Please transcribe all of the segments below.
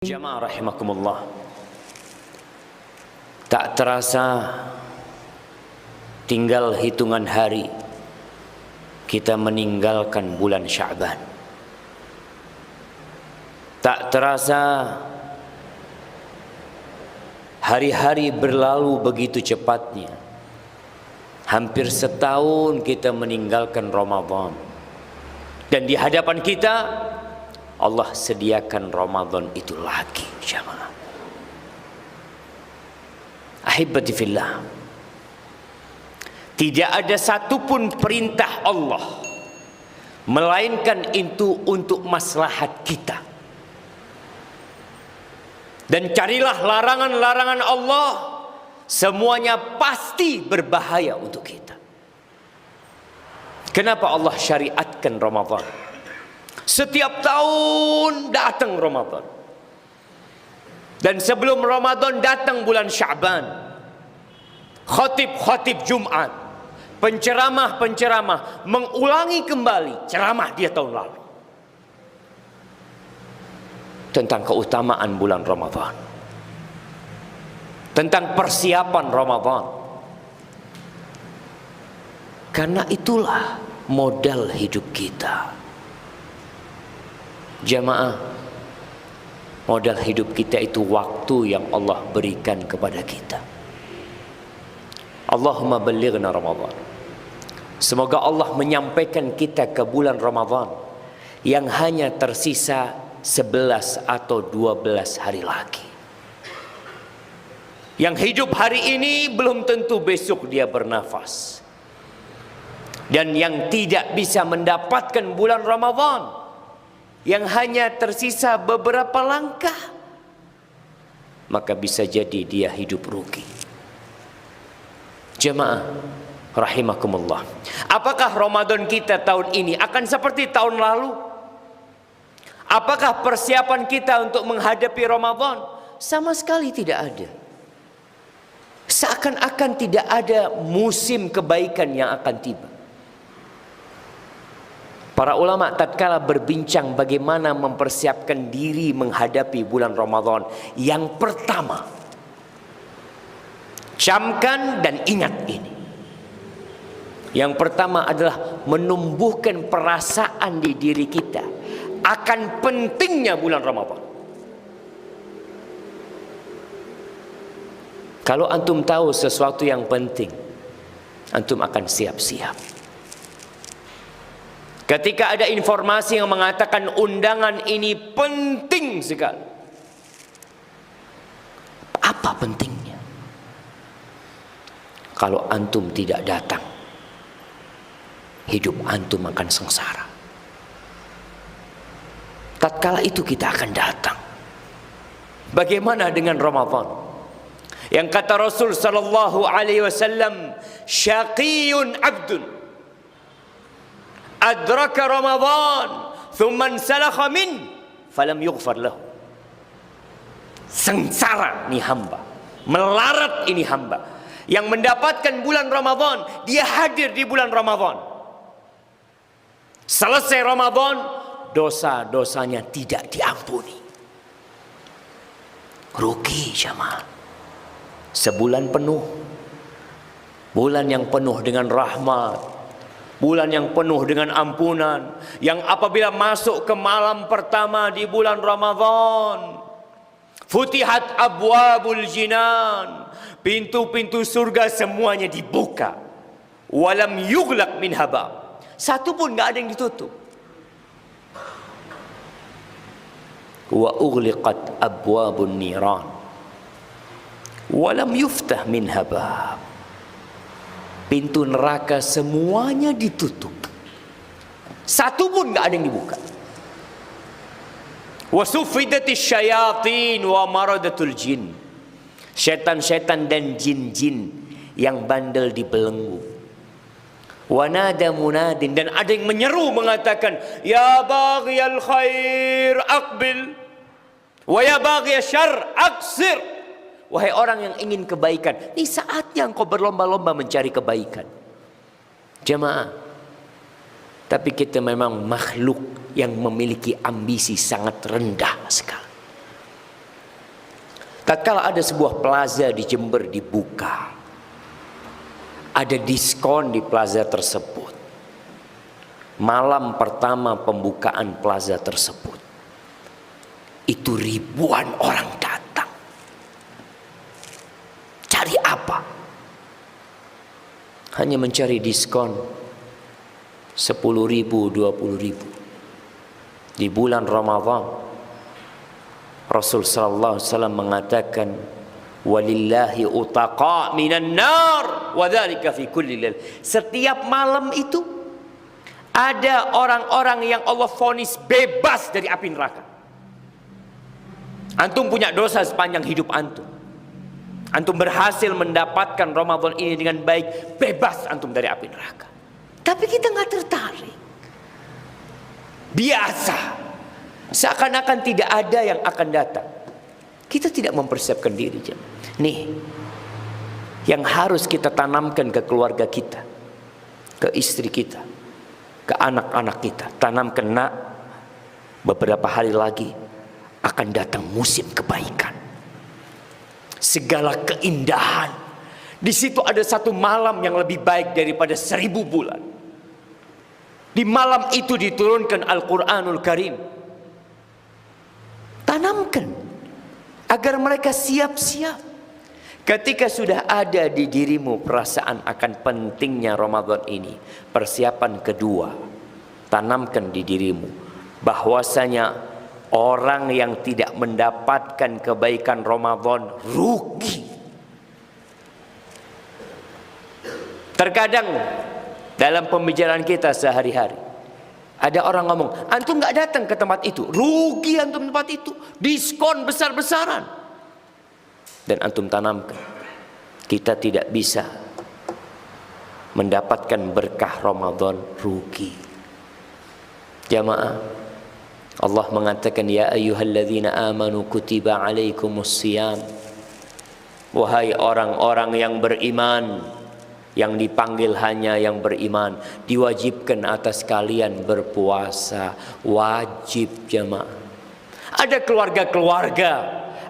Jamaah rahimakumullah, tak terasa tinggal hitungan hari kita meninggalkan bulan Sya'ban. Tak terasa hari-hari berlalu begitu cepatnya. Hampir setahun kita meninggalkan Ramadan. Dan di hadapan kita Allah sediakan Ramadan itu lagi, jamaah. Ahibati fillah, tidak ada satupun perintah Allah melainkan itu untuk maslahat kita. Dan carilah larangan-larangan Allah, semuanya pasti berbahaya untuk kita. Kenapa Allah syariatkan Ramadan? Setiap tahun datang Ramadan. Dan sebelum Ramadan datang bulan Sya'ban. Khatib-khatib Jumat, penceramah-penceramah mengulangi kembali ceramah dia tahun lalu tentang keutamaan bulan Ramadan, tentang persiapan Ramadan. Karena itulah modal hidup kita. Jamaah, modal hidup kita itu waktu yang Allah berikan kepada kita. Allahumma ballighna Ramadan. Semoga Allah menyampaikan kita ke bulan Ramadan yang hanya tersisa 11 atau 12 hari lagi. Yang hidup hari ini belum tentu besok dia bernafas. Dan yang tidak bisa mendapatkan bulan Ramadan yang hanya tersisa beberapa langkah, maka bisa jadi dia hidup rugi. Jemaah rahimakumullah, apakah Ramadan kita tahun ini akan seperti tahun lalu? Apakah persiapan kita untuk menghadapi Ramadan? Sama sekali tidak ada. Seakan-akan tidak ada musim kebaikan yang akan tiba. Para ulama tatkala berbincang bagaimana mempersiapkan diri menghadapi bulan Ramadan, yang pertama, camkan dan ingat ini. Yang pertama adalah menumbuhkan perasaan di diri kita akan pentingnya bulan Ramadan. Kalau antum tahu sesuatu yang penting, antum akan siap-siap. Ketika ada informasi yang mengatakan undangan ini penting sekali, apa pentingnya? Kalau antum tidak datang, hidup antum akan sengsara. Tatkala itu kita akan datang. Bagaimana dengan Ramadan? Yang kata Rasul sallallahu alaihi wasallam, syaqiyun abdun adraka Ramadan thumma salakha min falam yughfar lahu. Sengsara ini hamba, melarat ini hamba yang mendapatkan bulan Ramadan, dia hadir di bulan Ramadan, selesai Ramadan dosa-dosanya tidak diampuni. Rugi jamaah. Sebulan penuh, bulan yang penuh dengan rahmat, bulan yang penuh dengan ampunan, yang apabila masuk ke malam pertama di bulan Ramadan, futihat abwabul jinan, pintu-pintu surga semuanya dibuka, walam yughlaq min habab, satu pun enggak ada yang ditutup. Wa ughliqat abwabun niran, walam yuftah min habab. Pintu neraka semuanya ditutup, satu pun nggak ada yang dibuka. Wasuffidatis syayatin wa maradatul jin, setan-setan dan jin-jin yang bandel dibelenggu. Wanada munadin, dan ada yang menyeru mengatakan, ya baghiyal khair aqbil wa ya baghiyal syarr aqsir. Wahai orang yang ingin kebaikan, ini saatnya engkau berlomba-lomba mencari kebaikan. Jemaah, tapi kita memang makhluk yang memiliki ambisi sangat rendah sekali. tatkala ada sebuah plaza di Jember dibuka, ada diskon di plaza tersebut. Malam pertama pembukaan plaza tersebut, itu ribuan orang datang. Cari apa? Hanya mencari diskon 10.000, 20.000. Di bulan Ramadan, Rasul sallallahu alaihi wasallam mengatakan, walillahi utaqa minan nar wa dzalika fi kulli lail. Setiap malam itu ada orang-orang yang Allah vonis bebas dari api neraka. Antum punya dosa sepanjang hidup antum. Antum berhasil mendapatkan Ramadan ini dengan baik, bebas antum dari api neraka. Tapi kita nggak tertarik. Biasa. Seakan-akan tidak ada yang akan datang. Kita tidak mempersiapkan diri. Nih, yang harus kita tanamkan ke keluarga kita, ke istri kita, ke anak-anak kita. Tanamkan, nak, beberapa hari lagi akan datang musim kebaikan. Segala keindahan. Di situ ada satu malam yang lebih baik daripada 1000 bulan. Di malam itu diturunkan Al-Quranul Karim. Tanamkan agar mereka siap-siap. Ketika sudah ada di dirimu perasaan akan pentingnya Ramadan ini, persiapan kedua, tanamkan di dirimu bahwasanya orang yang tidak mendapatkan kebaikan Ramadan rugi. Terkadang dalam pembicaraan kita sehari-hari, ada orang ngomong, antum nggak datang ke tempat itu, rugi antum tempat itu, diskon besar-besaran. Dan antum tanamkan, kita tidak bisa mendapatkan berkah Ramadan, rugi. Jamaah, Allah mengatakan, ya ayyuhalladzina amanu kutiba alaikumusiyam. Wahai orang-orang yang beriman, yang dipanggil hanya yang beriman, diwajibkan atas kalian berpuasa. Wajib, jemaah. Ada keluarga-keluarga,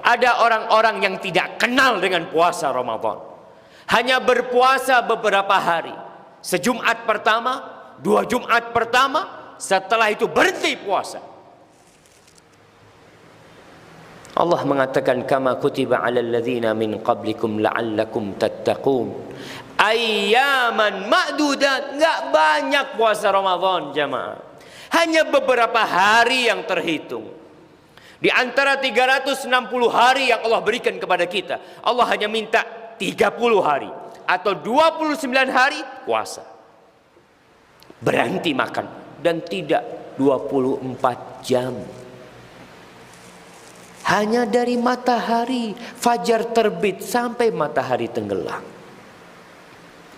ada orang-orang yang tidak kenal dengan puasa Ramadan, hanya berpuasa beberapa hari, sejumat pertama, 2 Jumat pertama, setelah itu berhenti puasa. Allah mengatakan, kama kutiba 'alal ladzina min qablikum la'allakum tattaqun. Ayyaman ma'dudat. Enggak banyak puasa Ramadan, jamaah. Hanya beberapa hari yang terhitung. Di antara 360 hari yang Allah berikan kepada kita, Allah hanya minta 30 hari atau 29 hari puasa. Berhenti makan dan tidak 24 jam. Hanya dari matahari fajar terbit sampai matahari tenggelam.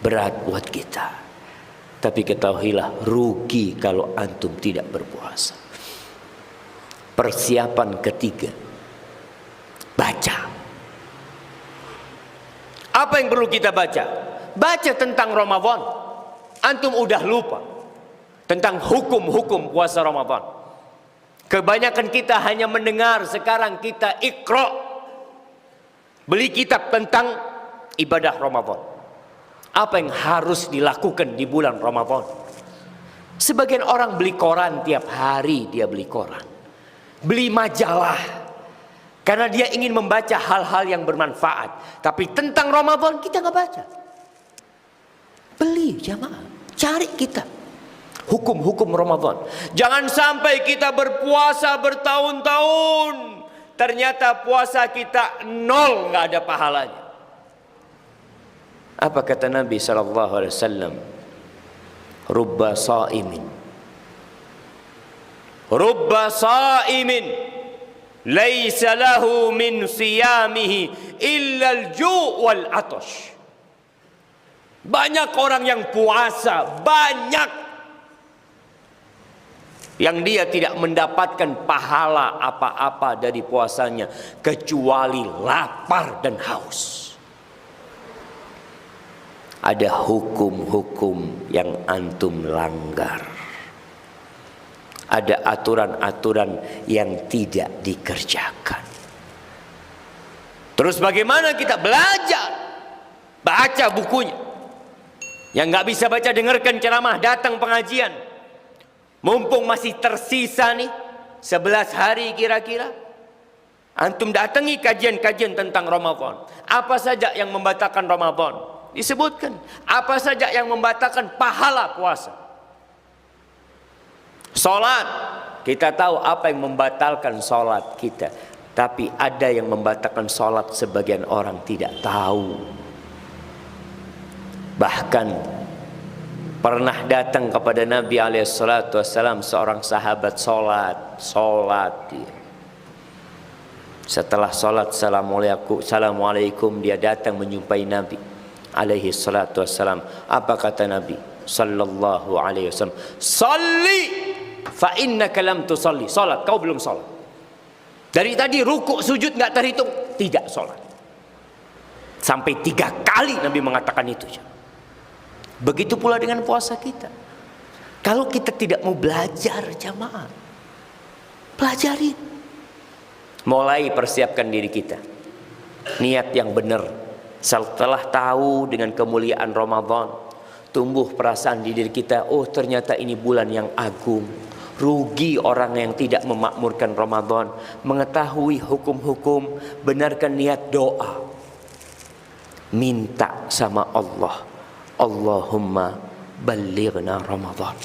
Berat buat kita. Tapi ketahuilah, rugi kalau antum tidak berpuasa. Persiapan ketiga, baca. Apa yang perlu kita baca? Baca tentang Ramadan. Antum udah lupa tentang hukum-hukum puasa Ramadan. Kebanyakan kita hanya mendengar. Sekarang kita Iqra, beli kitab tentang ibadah Ramadan. Apa yang harus dilakukan di bulan Ramadan? Sebagian orang beli koran, tiap hari dia beli koran, beli majalah, karena dia ingin membaca hal-hal yang bermanfaat. Tapi tentang Ramadan kita nggak baca. Beli, jamaah, cari kita hukum-hukum Ramadan. Jangan sampai kita berpuasa bertahun-tahun, ternyata puasa kita nol, nggak ada pahalanya. Apa kata Nabi sallallahu alaihi wasallam? Rubba sa'imin, rubba sa'imin laisa lahu min siyamihi illa al-ju' wal 'atash. Banyak orang yang puasa, banyak yang dia tidak mendapatkan pahala apa-apa dari puasanya kecuali lapar dan haus. Ada hukum-hukum yang antum langgar. Ada aturan-aturan yang tidak dikerjakan. Terus bagaimana kita belajar? Baca bukunya. Yang nggak bisa baca, dengarkan ceramah, datang pengajian. Mumpung masih tersisa nih 11 hari kira-kira, antum datangi kajian-kajian tentang Ramadan. Apa saja yang membatalkan Ramadan? Disebutkan. Apa saja yang membatalkan pahala puasa? Salat, kita tahu apa yang membatalkan salat kita. Tapi ada yang membatalkan salat sebagian orang tidak tahu. Bahkan pernah datang kepada Nabi SAW seorang sahabat salat dia. Setelah salat assalamualaikum, dia datang menjumpai Nabi SAW. Apa kata Nabi sallallahu alaihi wasallam? Salli fa innaka lam tusalli. Salat, kau belum salat. Dari tadi rukuk sujud nggak terhitung, tidak salat. Sampai 3 kali Nabi mengatakan itu. Begitu pula dengan puasa kita. Kalau kita tidak mau belajar jamaah, pelajarin. Mulai persiapkan diri kita. Niat yang benar. Setelah tahu dengan kemuliaan Ramadan, tumbuh perasaan di diri kita, oh ternyata ini bulan yang agung. Rugi orang yang tidak memakmurkan Ramadan. Mengetahui hukum-hukum, benarkan niat doa. Minta sama Allah, Allahumma balighna Ramadan.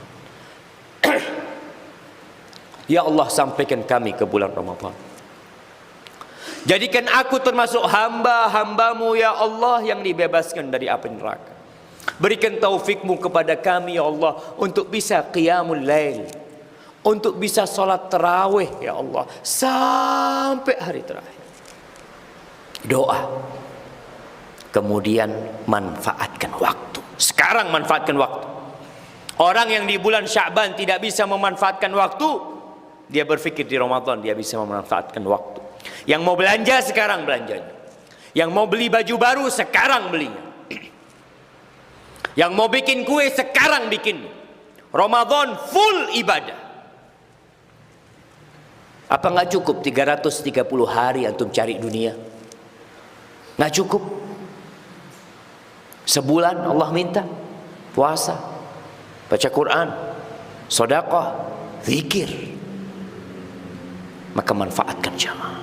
Ya Allah, sampaikan kami ke bulan Ramadan. Jadikan aku termasuk hamba-hambamu ya Allah yang dibebaskan dari api neraka. Berikan taufikmu kepada kami ya Allah untuk bisa qiyamul lail, untuk bisa sholat tarawih ya Allah sampai hari terakhir. Doa. Kemudian manfaatkan waktu. Sekarang manfaatkan waktu. Orang yang di bulan Sya'ban tidak bisa memanfaatkan waktu, dia berpikir di Ramadan dia bisa memanfaatkan waktu. Yang mau belanja sekarang belanjanya. Yang mau beli baju baru sekarang belinya. Yang mau bikin kue sekarang bikin. Ramadan full ibadah. Apa nggak cukup 330 hari antum cari dunia? Nggak cukup. Sebulan Allah minta puasa, baca Quran, sedekah, zikir. Maka manfaatkan jamaah.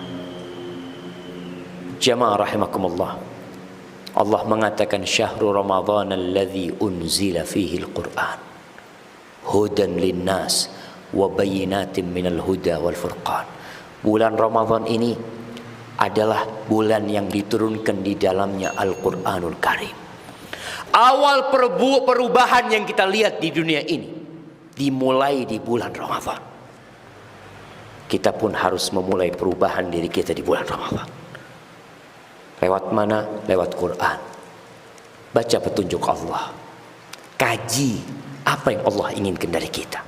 Jamaah rahimakumullah. Allah mengatakan syahrul Ramadan alladzi unzila fihi al-Quran hudan linnas wa bayyinatin minal huda wal furqan. Bulan Ramadan ini adalah bulan yang diturunkan di dalamnya Al-Qur'anul Karim. Awal perubahan yang kita lihat di dunia ini dimulai di bulan Ramadan. Kita pun harus memulai perubahan diri kita di bulan Ramadan. Lewat mana? Lewat Quran. Baca petunjuk Allah. Kaji apa yang Allah inginkan dari kita.